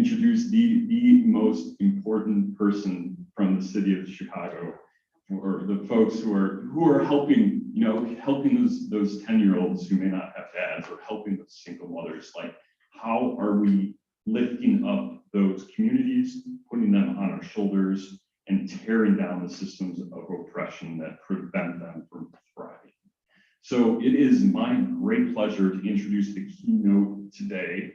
introduce the most important person from the city of Chicago, or the folks who are helping, helping those 10-year-olds who may not have dads, or helping those single mothers. Like, how are we lifting up those communities, putting them on our shoulders, and tearing down the systems of oppression that prevent them from thriving? So it is my great pleasure to introduce the keynote today.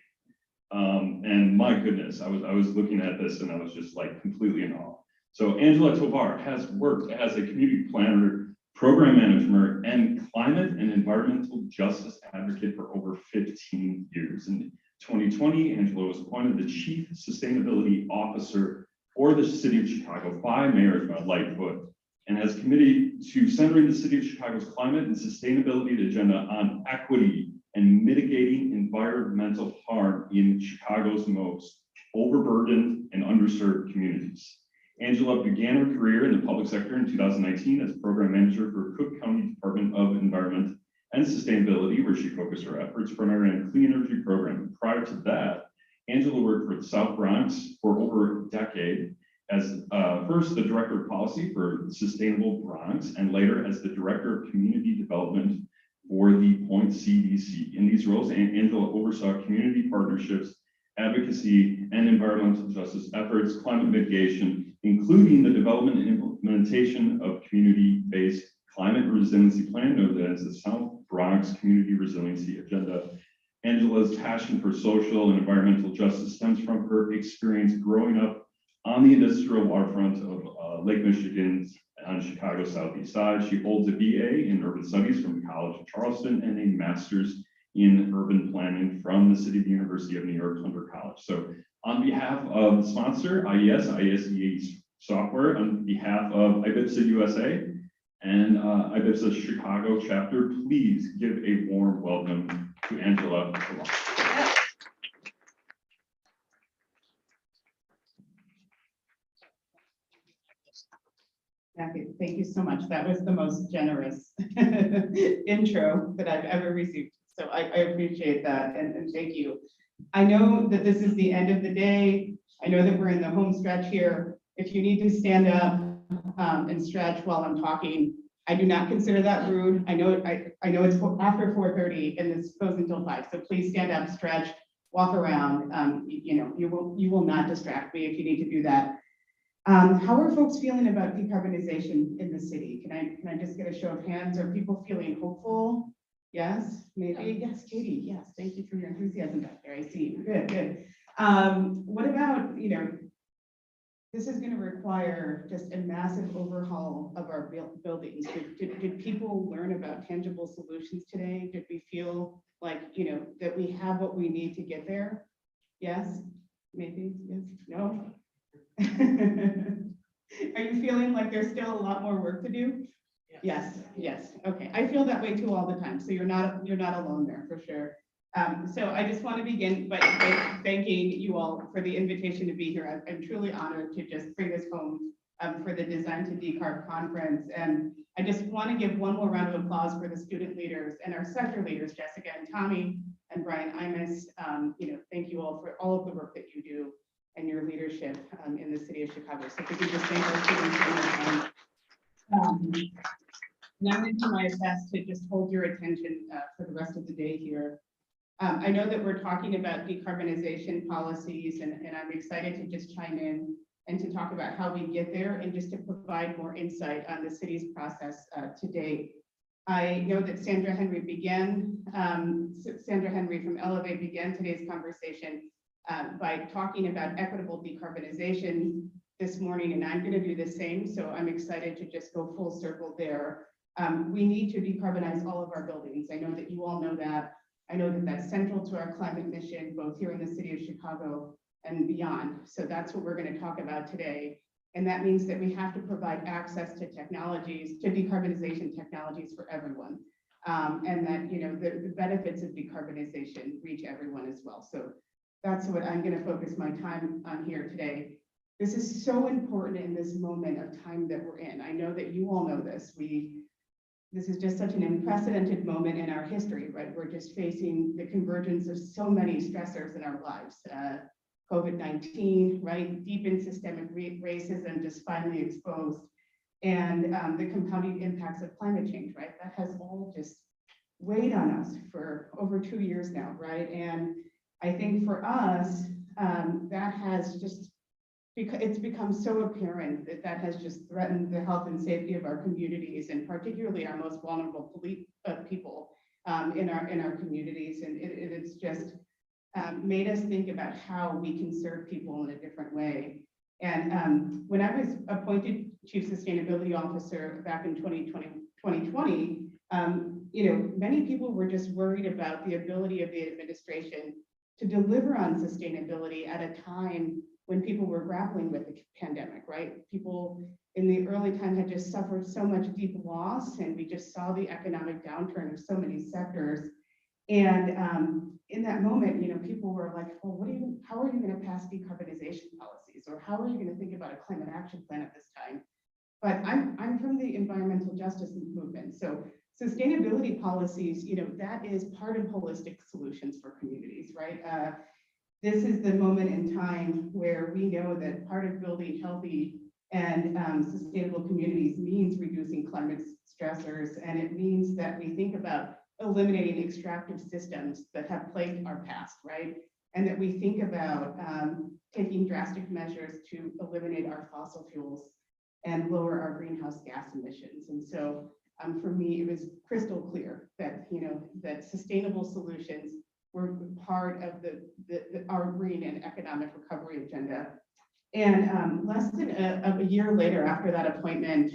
And my goodness, I was looking at this and I was just like completely in awe. So Angela Tovar has worked as a community planner, program manager, and climate and environmental justice advocate for over 15 years. In 2020, Angela was appointed the Chief Sustainability Officer for the City of Chicago by Mayor Lightfoot, and has committed to centering the City of Chicago's climate and sustainability agenda on equity and mitigating environmental harm in Chicago's most overburdened and underserved communities. Angela began her career in the public sector in 2019 as program manager for Cook County Department of Environment and Sustainability, where she focused her efforts primarily on clean energy program. Prior to that, Angela worked for the South Bronx for over a decade as first the Director of Policy for Sustainable Bronx, and later as the Director of Community Development for the Point CDC. In these roles, Angela oversaw community partnerships, advocacy, and environmental justice efforts, climate mitigation, including the development and implementation of community-based climate resiliency plan, known as the South Bronx Community Resiliency Agenda. Angela's passion for social and environmental justice stems from her experience growing up on the industrial waterfront of Lake Michigan on Chicago's southeast side. She holds a BA in Urban Studies from the College of Charleston and a master's in urban planning from the City of the University of New York, Hunter College. So on behalf of the sponsor, IES Software, on behalf of IBIPSA USA and IBIPSA Chicago chapter, please give a warm welcome to Angela. Thank you so much. That was the most generous intro that I've ever received. So I appreciate that, and thank you. I know that this is the end of the day. I know that we're in the home stretch here. If you need to stand up and stretch while I'm talking, I do not consider that rude. I know it's after 4:30 and this goes until 5. So please stand up, stretch, walk around. You will not distract me if you need to do that. How are folks feeling about decarbonization in the city? Can I just get a show of hands? Are people feeling hopeful? Yes, maybe. Yes, Katie. Yes, thank you for your enthusiasm back there. I see you. Good. What about, this is going to require just a massive overhaul of our buildings. Did people learn about tangible solutions today? Did we feel like, that we have what we need to get there? Yes, maybe. Yes, no. Are you feeling like there's still a lot more work to do? Yes. Okay. I feel that way too all the time. So you're not alone there for sure. So I just want to begin by thanking you all for the invitation to be here. I'm truly honored to just bring this home for the Design to Decarb conference. And I just want to give one more round of applause for the student leaders and our sector leaders, Jessica and Tommy and Brian Imus. Thank you all for all of the work that you do and your leadership in the city of Chicago. So if we could just thank our students one more time. And I'm going to do my best to just hold your attention for the rest of the day here. I know that we're talking about decarbonization policies, and I'm excited to just chime in and to talk about how we get there and just to provide more insight on the city's process to date. I know that Sandra Henry from Elevate began today's conversation by talking about equitable decarbonization this morning, and I'm going to do the same. So I'm excited to just go full circle there. We need to decarbonize all of our buildings. I know that you all know that. I know that that's central to our climate mission, both here in the city of Chicago and beyond. So that's what we're going to talk about today. And that means that we have to provide access to technologies, to decarbonization technologies for everyone. And that, the benefits of decarbonization reach everyone as well. So that's what I'm going to focus my time on here today. This is so important in this moment of time that we're in. I know that you all know this. This is just such an unprecedented moment in our history, right? We're just facing the convergence of so many stressors in our lives. COVID-19, right? Deep in systemic racism just finally exposed, and the compounding impacts of climate change, right? That has all just weighed on us for over 2 years now, right? And I think for us, that has just, it's become so apparent that that has just threatened the health and safety of our communities, and particularly our most vulnerable people in our communities. And it's just made us think about how we can serve people in a different way. And when I was appointed Chief Sustainability Officer back in 2020, many people were just worried about the ability of the administration to deliver on sustainability at a time when people were grappling with the pandemic, right? People in the early time had just suffered so much deep loss, and we just saw the economic downturn of so many sectors. And in that moment, people were like, well, how are you going to pass decarbonization policies? Or how are you going to think about a climate action plan at this time? But I'm from the environmental justice movement. So sustainability policies, that is part of holistic solutions for communities, right? This is the moment in time where we know that part of building healthy and sustainable communities means reducing climate stressors, and it means that we think about eliminating extractive systems that have plagued our past, right? And that we think about taking drastic measures to eliminate our fossil fuels and lower our greenhouse gas emissions. And so for me, it was crystal clear that, that sustainable solutions were part of our green and economic recovery agenda. And less than a year later after that appointment,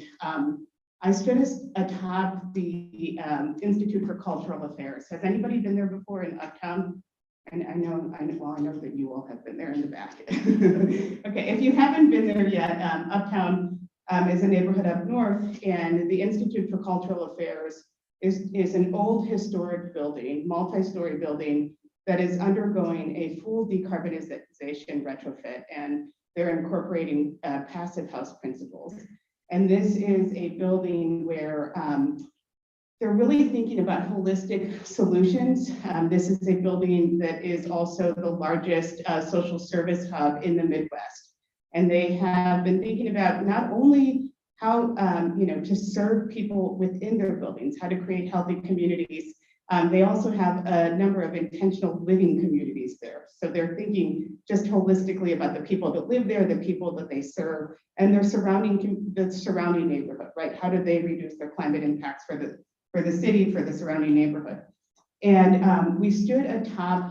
I stood atop the Institute for Cultural Affairs. Has anybody been there before in Uptown? And I know that you all have been there in the back. Okay, if you haven't been there yet, Uptown is a neighborhood up north, and the Institute for Cultural Affairs is an old historic building, multi-story building that is undergoing a full decarbonization retrofit, and they're incorporating passive house principles. And this is a building where they're really thinking about holistic solutions. This is a building that is also the largest social service hub in the Midwest. And they have been thinking about not only how to serve people within their buildings, how to create healthy communities. They also have a number of intentional living communities there. So they're thinking just holistically about the people that live there, the people that they serve, and their surrounding neighborhood, right? How do they reduce their climate impacts for the city, for the surrounding neighborhood? And we stood atop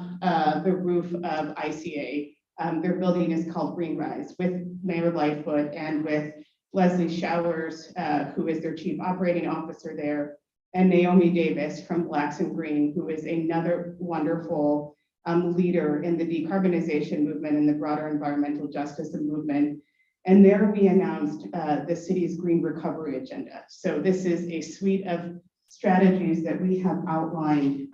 the roof of ICA. Their building is called Green Rise, with Mayor Lightfoot and with Leslie Showers, who is their Chief Operating Officer there, and Naomi Davis from Blacks and Green, who is another wonderful leader in the decarbonization movement and the broader environmental justice movement. And there we announced the city's green recovery agenda. So this is a suite of strategies that we have outlined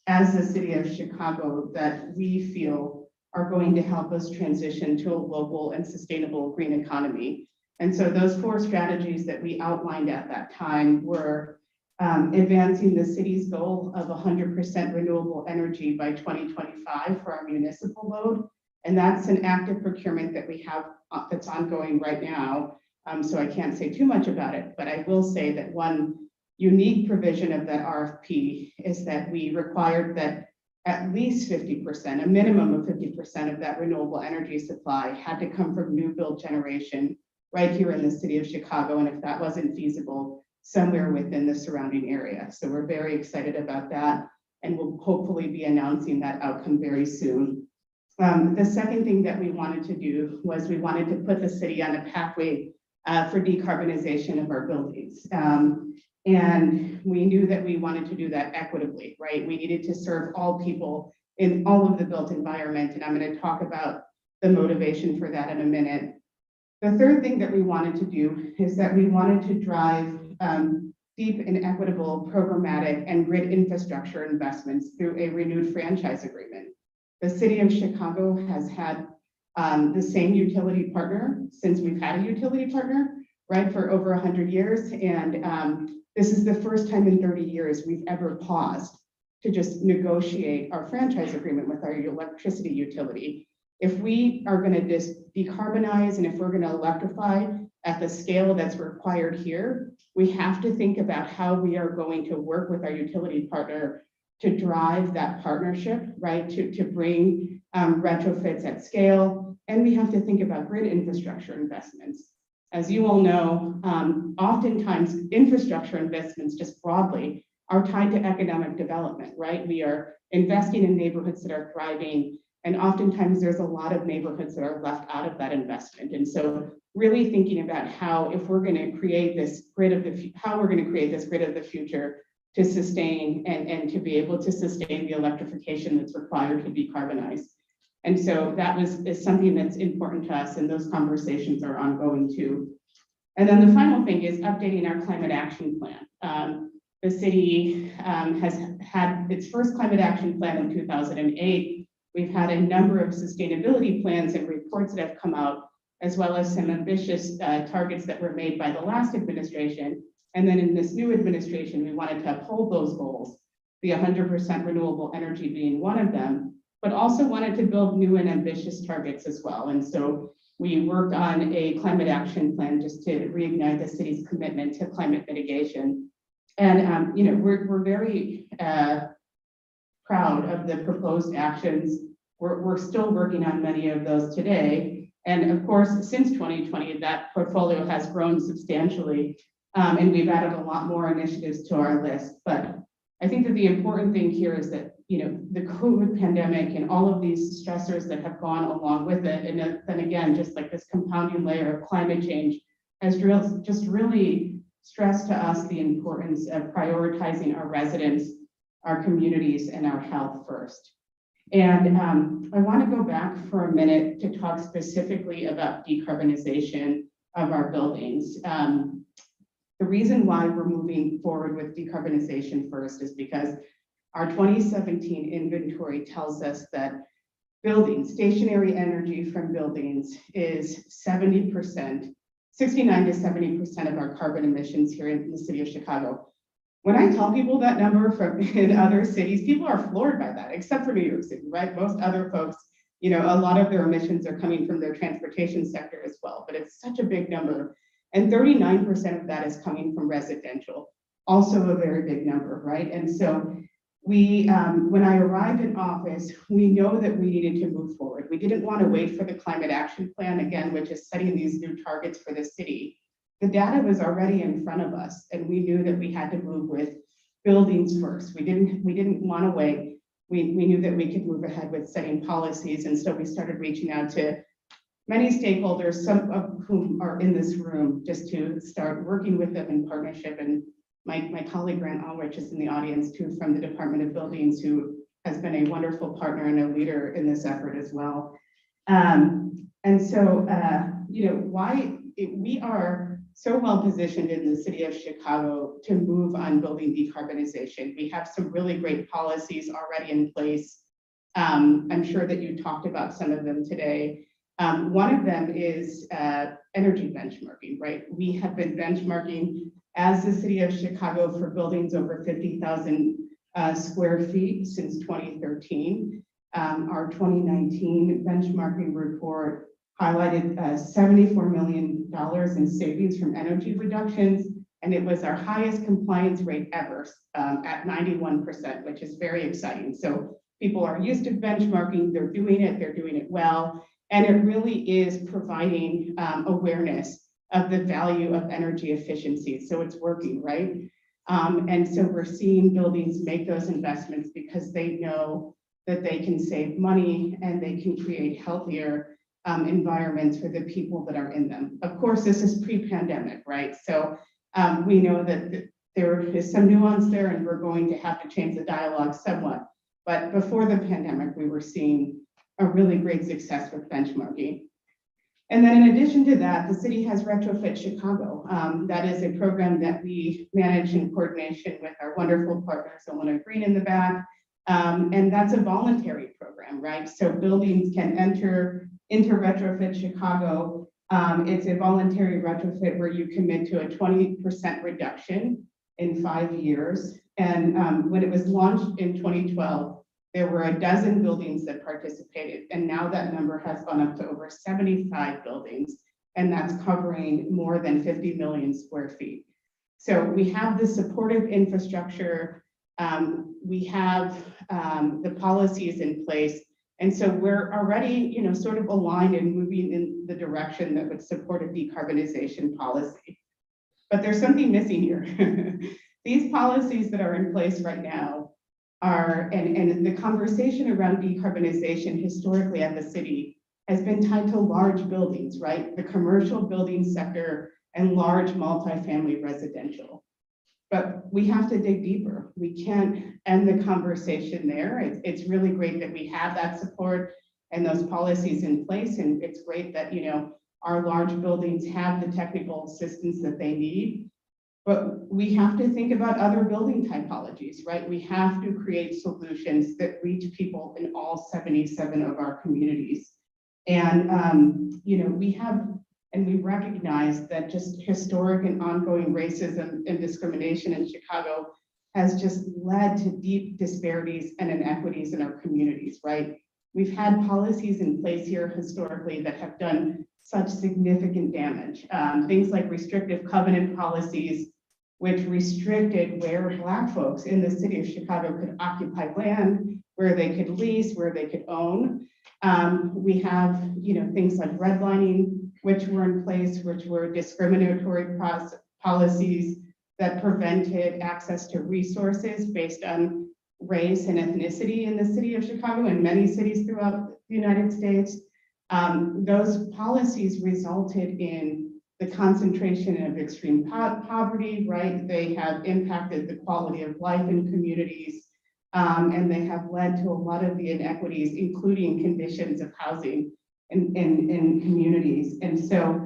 as the city of Chicago that we feel are going to help us transition to a local and sustainable green economy. And so those 4 strategies that we outlined at that time were advancing the city's goal of 100% renewable energy by 2025 for our municipal load. And that's an active procurement that we have that's ongoing right now. So I can't say too much about it, but I will say that one unique provision of that RFP is that we required that at least 50%, a minimum of 50% of that renewable energy supply had to come from new build generation right here in the city of Chicago. And if that wasn't feasible, somewhere within the surrounding area. So we're very excited about that, and we'll hopefully be announcing that outcome very soon. The second thing that we wanted to do was we wanted to put the city on a pathway for decarbonization of our buildings. And we knew that we wanted to do that equitably, right? We needed to serve all people in all of the built environment, and I'm going to talk about the motivation for that in a minute. The third thing that we wanted to do is that we wanted to drive deep and equitable programmatic and grid infrastructure investments through a renewed franchise agreement. The city of Chicago has had the same utility partner since we've had a utility partner, right, for over 100 years. And this is the first time in 30 years we've ever paused to just negotiate our franchise agreement with our electricity utility. if we are going to decarbonize and if we're going to electrify at the scale that's required here, we have to think about how we are going to work with our utility partner to drive that partnership, right? To bring retrofits at scale. And we have to think about grid infrastructure investments. As you all know, oftentimes infrastructure investments just broadly are tied to economic development, right? We are investing in neighborhoods that are thriving, and oftentimes there's a lot of neighborhoods that are left out of that investment. And so really thinking about how, if we're going to create this grid of the future to sustain and to be able to sustain the electrification that's required to decarbonize. And so that is something that's important to us, and those conversations are ongoing too. And then the final thing is updating our climate action plan. The city has had its first climate action plan in 2008. We've had a number of sustainability plans and reports that have come out, as well as some ambitious targets that were made by the last administration. And then in this new administration, we wanted to uphold those goals, the 100% renewable energy being one of them, but also wanted to build new and ambitious targets as well. And so we worked on a climate action plan just to reignite the city's commitment to climate mitigation. And we're very proud of the proposed actions. We're still working on many of those today. And of course, since 2020, that portfolio has grown substantially, and we've added a lot more initiatives to our list. But I think that the important thing here is that, the COVID pandemic and all of these stressors that have gone along with it, and then again, just like this compounding layer of climate change has just really stressed to us the importance of prioritizing our residents, our communities, and our health first. And I want to go back for a minute to talk specifically about decarbonization of our buildings. The reason why we're moving forward with decarbonization first is because our 2017 inventory tells us that buildings, stationary energy from buildings is 69 to 70% of our carbon emissions here in the city of Chicago. When I tell people that number from in other cities, people are floored by that, except for New York City, right? Most other folks, a lot of their emissions are coming from their transportation sector as well, but it's such a big number. And 39% of that is coming from residential, also a very big number, right? And so when I arrived in office, we know that we needed to move forward. We didn't want to wait for the climate action plan, again, which is setting these new targets for the city. The data was already in front of us, and we knew that we had to move with buildings first. We didn't want to wait. We knew that we could move ahead with setting policies, and so we started reaching out to many stakeholders, some of whom are in this room, just to start working with them in partnership. And my colleague Grant Ulrich is in the audience too, from the Department of Buildings, who has been a wonderful partner and a leader in this effort as well. We are so well positioned in the city of Chicago to move on building decarbonization. We have some really great policies already in place. I'm sure that you talked about some of them today. One of them is energy benchmarking, right? We have been benchmarking as the city of Chicago for buildings over 50,000 square feet since 2013. Our 2019 benchmarking report highlighted $74 million in savings from energy reductions, and it was our highest compliance rate ever at 91%, which is very exciting. So people are used to benchmarking, they're doing it well, and it really is providing awareness of the value of energy efficiency. So it's working, right? And so we're seeing buildings make those investments because they know that they can save money and they can create healthier environments for the people that are in them. Of course, this is pre-pandemic, right? So we know that there is some nuance there, and we're going to have to change the dialogue somewhat. But before the pandemic, we were seeing a really great success with benchmarking. And then in addition to that, the city has Retrofit Chicago. That is a program that we manage in coordination with our wonderful partners, Illinois Green in the back. And that's a voluntary program, right? So buildings can enter into Retrofit Chicago. It's a voluntary retrofit where you commit to a 20% reduction in 5 years. And when it was launched in 2012, There were a dozen buildings that participated, and now that number has gone up to over 75 buildings, and that's covering more than 50 million square feet. So we have the supportive infrastructure, we have the policies in place, and so we're already, sort of aligned and moving in the direction that would support a decarbonization policy. But there's something missing here. These policies that are in place right now are, and the conversation around decarbonization historically at the city has been tied to large buildings, right? The commercial building sector and large multifamily residential. But we have to dig deeper. We can't end the conversation there. It's really great that we have that support and those policies in place. And it's great that, our large buildings have the technical assistance that they need. But we have to think about other building typologies, right? We have to create solutions that reach people in all 77 of our communities. And, we have, and we recognize that just historic and ongoing racism and discrimination in Chicago has just led to deep disparities and inequities in our communities, right? We've had policies in place here historically that have done such significant damage. Things like restrictive covenant policies, which restricted where Black folks in the city of Chicago could occupy land, where they could lease, where they could own. We have, things like redlining, which were in place, which were discriminatory policies that prevented access to resources based on race and ethnicity in the city of Chicago and many cities throughout the United States. Those policies resulted in the concentration of extreme poverty, right? They have impacted the quality of life in communities, and they have led to a lot of the inequities, including conditions of housing in communities. And so,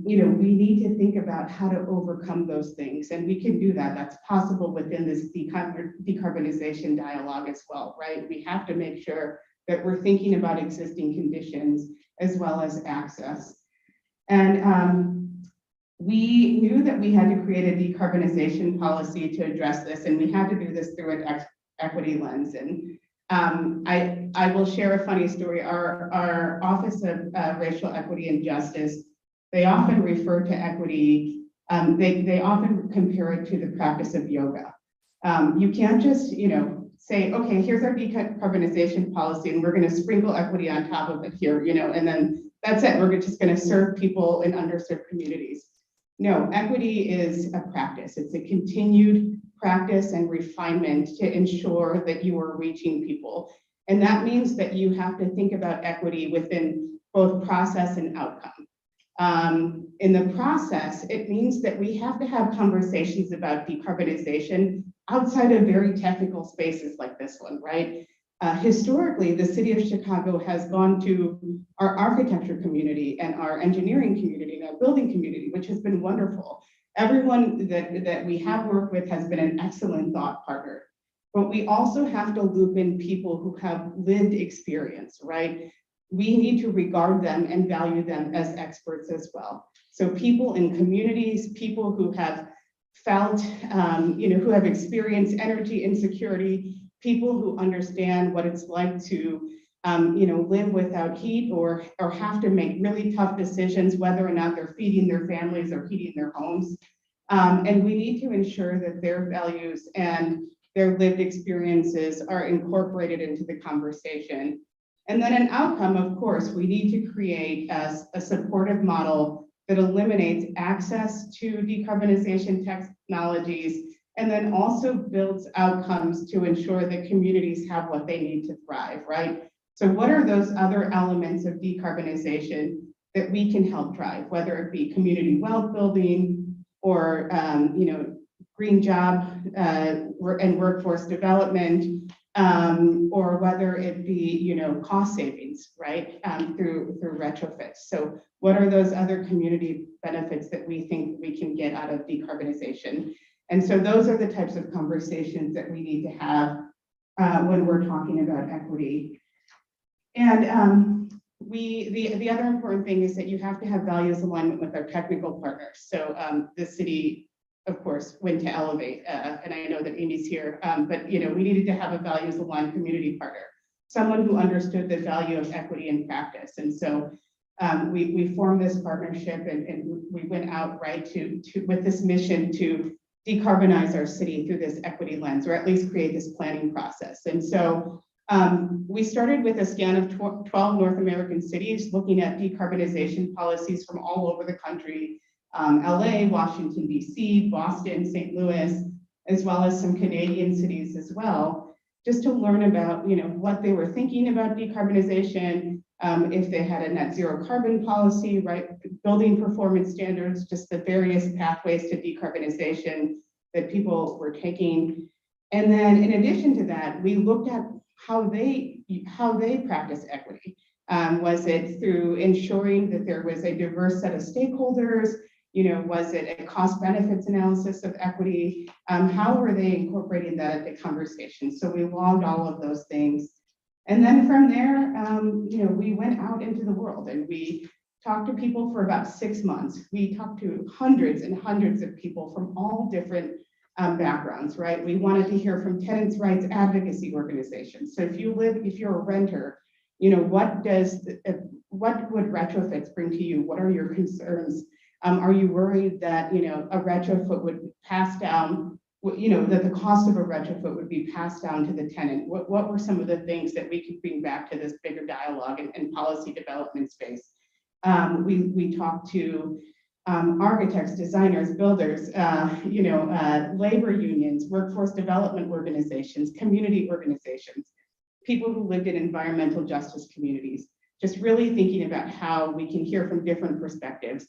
we need to think about how to overcome those things, and we can do that. That's possible within this decarbonization dialogue as well, right? We have to make sure that we're thinking about existing conditions as well as access. And we knew that we had to create a decarbonization policy to address this, and we had to do this through an equity lens. And I will share a funny story. Our Office of Racial Equity and Justice, they often refer to equity, they often compare it to the practice of yoga. You can't just, say, okay, here's our decarbonization policy, and we're going to sprinkle equity on top of it here, and then that's it. We're just going to serve people in underserved communities. No, equity is a practice. It's a continued practice and refinement to ensure that you are reaching people. And that means that you have to think about equity within both process and outcome. In the process, it means that we have to have conversations about decarbonization outside of very technical spaces like this one, right? Historically, the city of Chicago has gone to our architecture community and our engineering community and our building community, which has been wonderful. Everyone that we have worked with has been an excellent thought partner. But we also have to loop in people who have lived experience, right? We need to regard them and value them as experts as well. So people in communities, people who have felt, who have experienced energy insecurity, people who understand what it's like to, live without heat or have to make really tough decisions, whether or not they're feeding their families or heating their homes. And we need to ensure that their values and their lived experiences are incorporated into the conversation. And then an outcome, of course, we need to create a supportive model that eliminates access to decarbonization technologies, and then also builds outcomes to ensure that communities have what they need to thrive, right? So what are those other elements of decarbonization that we can help drive, whether it be community wealth building or, green job and workforce development, or whether it be, cost savings, right, through retrofits. So what are those other community benefits that we think we can get out of decarbonization? And so those are the types of conversations that we need to have when we're talking about equity. And the other important thing is that you have to have values alignment with our technical partners. So the city of course, went to Elevate, and I know that Amy's here, but we needed to have a values-aligned community partner, someone who understood the value of equity in practice. And so we formed this partnership, and we went out with this mission to decarbonize our city through this equity lens, or at least create this planning process. And so we started with a scan of 12 North American cities, looking at decarbonization policies from all over the country, LA, Washington, DC, Boston, St. Louis, as well as some Canadian cities as well, just to learn about what they were thinking about decarbonization, if they had a net zero carbon policy, right, building performance standards, just the various pathways to decarbonization that people were taking. And then in addition to that, we looked at how they practice equity. Was it through ensuring that there was a diverse set of stakeholders? Was it a cost benefits analysis of equity? How were they incorporating that at the conversation? So we logged all of those things. And then from there, we went out into the world and we talked to people for about 6 months. We talked to hundreds and hundreds of people from all different backgrounds, right? We wanted to hear from tenants' rights advocacy organizations. So if you're a renter, what would retrofits bring to you? What are your concerns? Are you worried that a retrofit would pass down? That the cost of a retrofit would be passed down to the tenant? What were some of the things that we could bring back to this bigger dialogue and policy development space? We talked to architects, designers, builders, labor unions, workforce development organizations, community organizations, people who lived in environmental justice communities, just really thinking about how we can hear from different perspectives.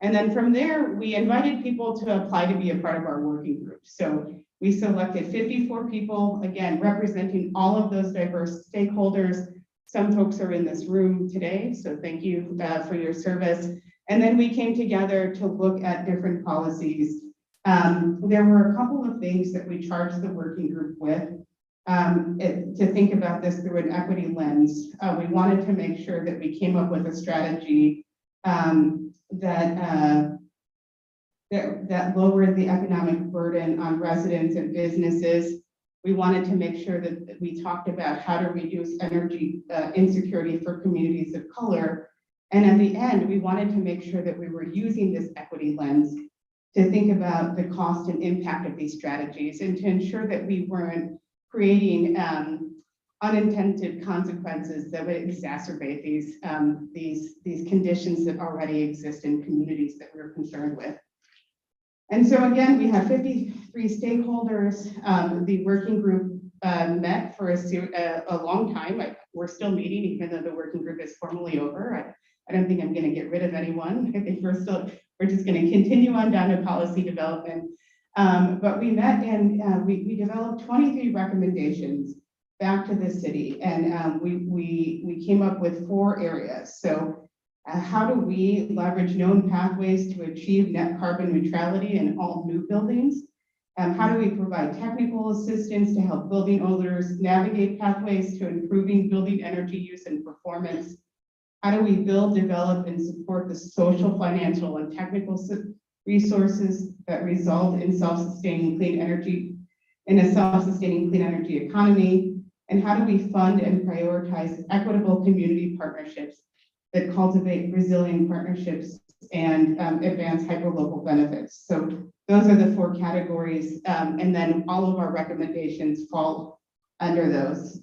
And then from there, we invited people to apply to be a part of our working group. So we selected 54 people, again, representing all of those diverse stakeholders. Some folks are in this room today, so thank you for your service. And then we came together to look at different policies. There were a couple of things that we charged the working group with to think about this through an equity lens. We wanted to make sure that we came up with a strategy that lowered the economic burden on residents and businesses. We wanted to make sure that we talked about how to reduce energy insecurity for communities of color. And at the end, we wanted to make sure that we were using this equity lens to think about the cost and impact of these strategies, and to ensure that we weren't creating unintended consequences that would exacerbate these conditions that already exist in communities that we're concerned with. And so again, we have 53 stakeholders. The working group met for a long time. We're still meeting, even though the working group is formally over. I don't think I'm going to get rid of anyone. I think we're just going to continue on down to policy development. But we met and we developed 23 recommendations back to the city, and we came up with 4 areas. So how do we leverage known pathways to achieve net carbon neutrality in all new buildings? How do we provide technical assistance to help building owners navigate pathways to improving building energy use and performance? How do we build, develop, and support the social, financial, and technical resources that result in self-sustaining clean energy, in a self-sustaining clean energy economy? And how do we fund and prioritize equitable community partnerships that cultivate resilient partnerships and advance hyperlocal benefits? So those are the 4 categories, and then all of our recommendations fall under those.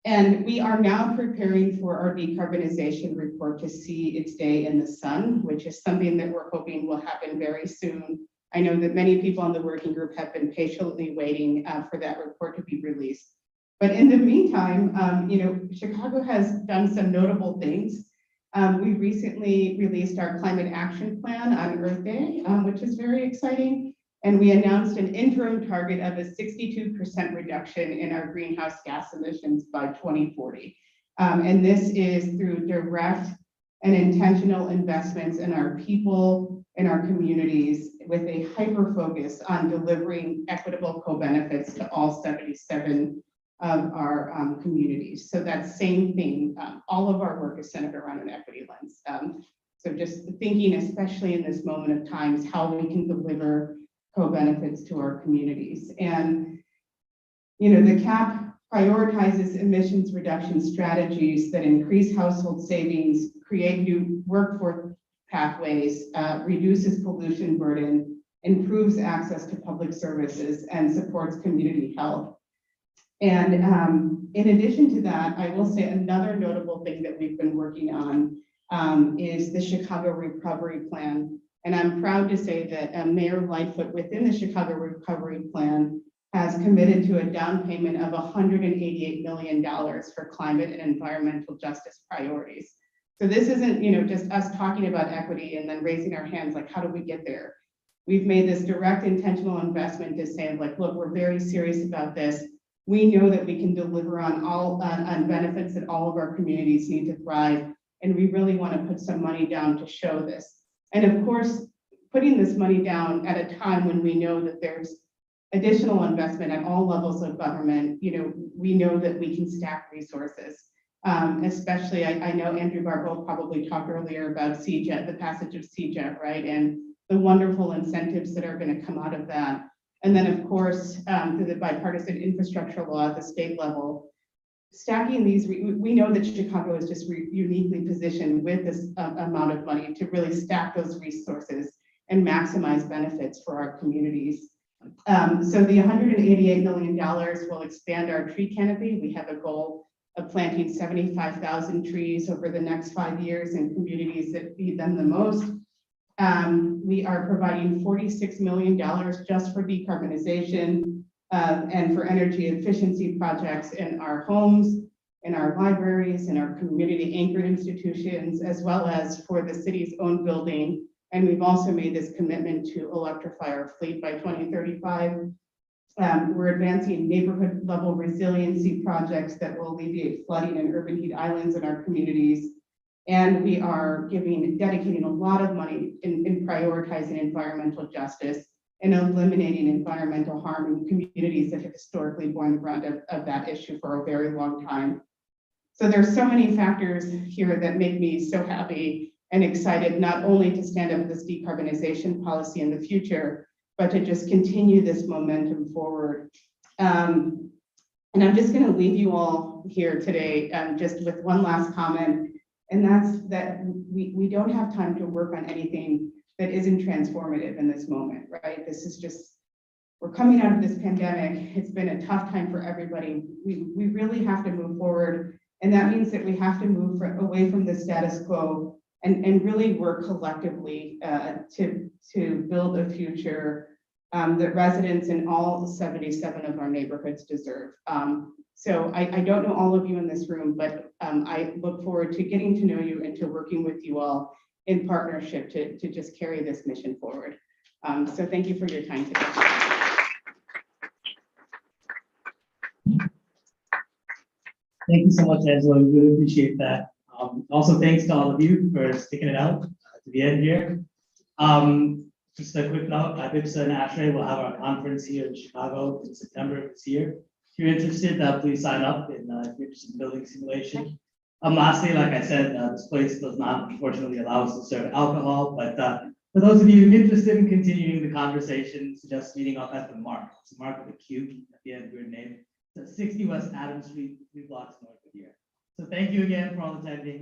And we are now preparing for our decarbonization report to see its day in the sun, which is something that we're hoping will happen very soon. I know that many people on the working group have been patiently waiting for that report to be released. But in the meantime, Chicago has done some notable things. We recently released our climate action plan on Earth Day, which is very exciting. And we announced an interim target of a 62% reduction in our greenhouse gas emissions by 2040. And this is through direct and intentional investments in our people, in our communities, with a hyper focus on delivering equitable co-benefits to all 77 of our communities. So that same thing, all of our work is centered around an equity lens. So just thinking, especially in this moment of times, how we can deliver co-benefits to our communities. And, the CAP prioritizes emissions reduction strategies that increase household savings, create new workforce pathways, reduces pollution burden, improves access to public services, and supports community health. And in addition to that, I will say another notable thing that we've been working on is the Chicago Recovery Plan. And I'm proud to say that Mayor Lightfoot within the Chicago Recovery Plan has committed to a down payment of $188 million for climate and environmental justice priorities. So this isn't, just us talking about equity and then raising our hands, like, how do we get there? We've made this direct intentional investment to say, like, look, we're very serious about this. We know that we can deliver on on benefits that all of our communities need to thrive. And we really want to put some money down to show this. And of course, putting this money down at a time when we know that there's additional investment at all levels of government, we know that we can stack resources. Especially, I know Andrew Barbo probably talked earlier about CJET, the passage of CJET, right? And the wonderful incentives that are going to come out of that. And then, of course, through the bipartisan infrastructure law at the state level, stacking these, we know that Chicago is just uniquely positioned with this amount of money to really stack those resources and maximize benefits for our communities. So the $188 million will expand our tree canopy. We have a goal of planting 75,000 trees over the next 5 years in communities that need them the most. We are providing $46 million just for decarbonization and for energy efficiency projects in our homes, in our libraries, in our community anchored institutions, as well as for the city's own building. And we've also made this commitment to electrify our fleet by 2035. We're advancing neighborhood level resiliency projects that will alleviate flooding and urban heat islands in our communities. And we are dedicating a lot of money in prioritizing environmental justice and eliminating environmental harm in communities that have historically borne the brunt of that issue for a very long time. So there's so many factors here that make me so happy and excited, not only to stand up this decarbonization policy in the future, but to just continue this momentum forward. And I'm just going to leave you all here today just with one last comment. And that's that we don't have time to work on anything that isn't transformative in this moment, right? This is just, we're coming out of this pandemic. It's been a tough time for everybody. We really have to move forward. And that means that we have to move away from the status quo and really work collectively to build a future that residents in all 77 of our neighborhoods deserve. So I don't know all of you in this room, but I look forward to getting to know you and to working with you all in partnership to just carry this mission forward. So thank you for your time today. Thank you so much, Angela. We really appreciate that. Also, thanks to all of you for sticking it out to the end here. Just a quick note, BIPSA and ASHRAE will have our conference here in Chicago in September of this year. If you're interested, please sign up if you're interested in building simulation. Lastly, like I said, this place does not unfortunately allow us to serve alcohol, but for those of you interested in continuing the conversation, suggest meeting up at the Mark. It's a Mark with a Q at the end of your name. It's at 60 West Adams Street, 3 blocks north of here. So thank you again for all attending.